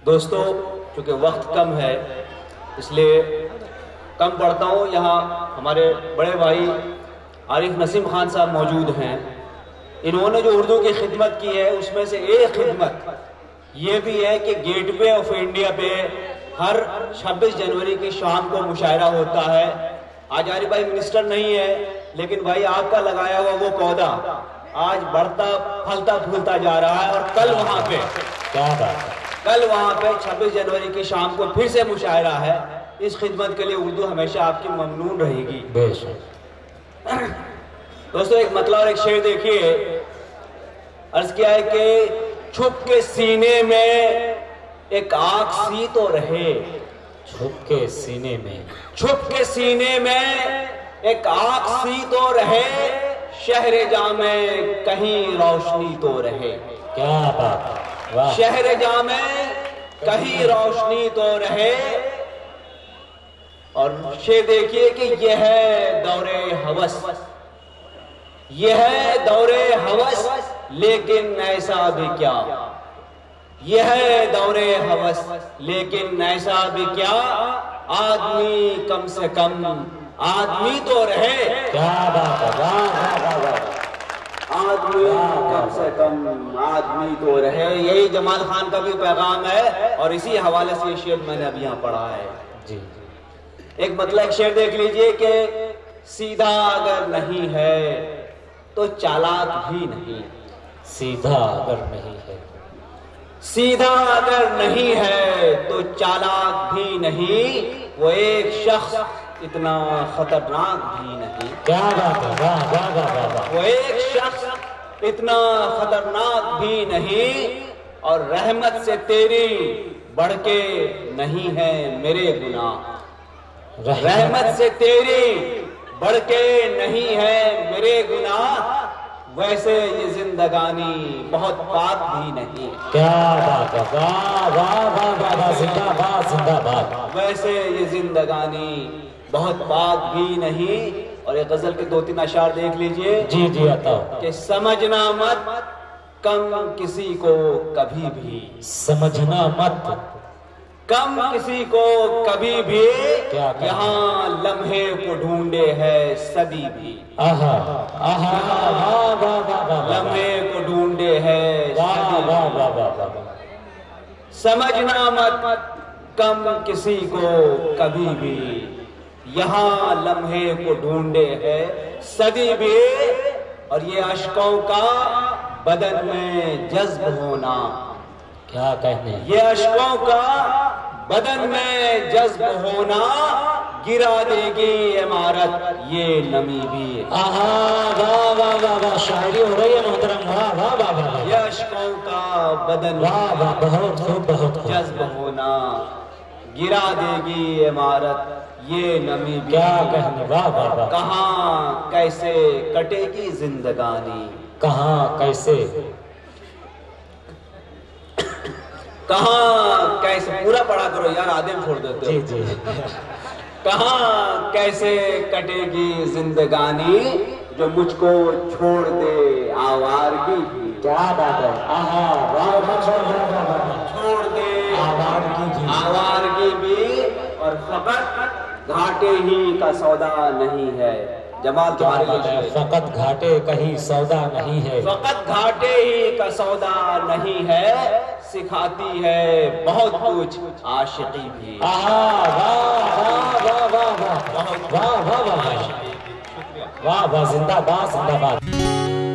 دوستو چونکہ وقت کم ہے اس لیے کم پڑھتا ہوں. یہاں ہمارے بڑے بھائی عارف نسیم خان صاحب موجود ہیں. انہوں نے جو اردو کی خدمت کی ہے اس میں سے ایک خدمت یہ بھی ہے کہ گیٹ وے آف انڈیا پہ ہر 26 جنوری کی شام کو مشاعرہ ہوتا ہے. آج عارف بھائی منسٹر نہیں ہے لیکن بھائی آپ کا لگایا ہوا وہ پودا آج بڑھتا پھلتا پھولتا جا رہا ہے. اور کل وہاں پہ کل وہاں پہ 26 جنوری کی شام کو پھر سے مشاعرہ ہے. اس خدمت کے لیے اردو ہمیشہ آپ کی ممنون رہے گی. دوستو ایک مطلب اور ایک شعر دیکھیے. عرض کیا ہے کہ چھپ کے سینے میں ایک آگ سی تو رہے. چھپ کے سینے میں چھپ کے سینے میں ایک آگ سی تو رہے. شہر جامع کہیں روشنی تو رہے. کیا بات ہے. شہر جامع کہیں روشنی تو رہے. اور شعر دیکھیے کہ یہ ہے دور ہوس. یہ ہے دور ہوس لیکن ایسا بھی کیا. یہ ہے دور ہوس لیکن ایسا بھی کیا. آدمی کم سے کم آدمی تو رہے. کیا بات ہے. آدمی کم سے کم آدمی تو رہے. یہی جمال خان کا بھی پیغام ہے اور اسی حوالے سے یہ شعر میں نے ابھی یہاں پڑھا ہے. جی ایک مطلب ایک شعر دیکھ لیجئے کہ سیدھا اگر نہیں ہے تو چالاک بھی نہیں. سیدھا اگر نہیں ہے سیدھا اگر نہیں ہے تو چالاک بھی نہیں. وہ ایک شخص اتنا خطرناک بھی نہیں. کیا بات ہے. واہ واہ واہ واہ. وہ ایک شخص اتنا خطرناک بھی نہیں. اور رحمت سے تیری بڑھ کے نہیں ہے میرے گناہ. رحمت سے تیری بڑھ کے نہیں ہے میرے گناہ. ویسے یہ زندگانی بہت پاک بھی نہیں. کیا بات ہے. واہ واہ واہ واہ. زندہ باد زندہ باد. ویسے یہ زندگانی بہت پاک بھی نہیں. اور یہ غزل کے 2-3 اشعار دیکھ لیجئے. جی جی آتا ہوں. کہ سمجھنا مت کم کسی کو کبھی بھی. سمجھنا مت کم کسی کو کبھی بھی. یہاں لمحے کو ڈھونڈے ہے صدی بھی. آہا آہا واہ واہ واہ. لمحے کو ڈھونڈے ہے واہ واہ واہ واہ. سمجھنا مت کم کسی کو کبھی بھی. یہاں لمحے کو ڈھونڈے ہے صدی بھی. اور یہ اشکوں کا بدن میں جذب ہونا. کیا کہنے. یہ اشکوں کا بدن میں جذب ہونا. گرا دے گی عمارت یہ نمی بھی. آہا واہ واہ واہ واہ. شاعری ہو رہی ہے محترم. واہ واہ واہ واہ. یہ اشکوں کا بدن واہ واہ. بہت خوب بہت خوب. جذب ہونا. گرا دے گی عمارت یہ نمی بھی. کیا کہنے. واہ واہ واہ. کہاں کیسے کٹے گی زندگانی. کہاں کیسے. کہاں کیسے. پورا پڑھا کرو یار آدم چھوڑ دیتے ہو. جی جی. کہاں کیسے کٹے گی زندگانی جو مجھ کو چھوڑ دے آوارگی بھی. کیا بات ہے. آہا واہ واہ واہ. چھوڑ دے آوارگی بھی. اور فقط گھاٹے ہی کا سودا نہیں ہے. جمال تمہارے لیے. فقط گھاٹے کہیں سودا نہیں ہے. فقط گھاٹے ہی کا سودا نہیں ہے. سکھاتی ہے بہت کچھ عاشقی بھی. آہا واہ واہ واہ واہ واہ. واہ واہ واہ. واہ واہ. زندہ باد زندہ باد.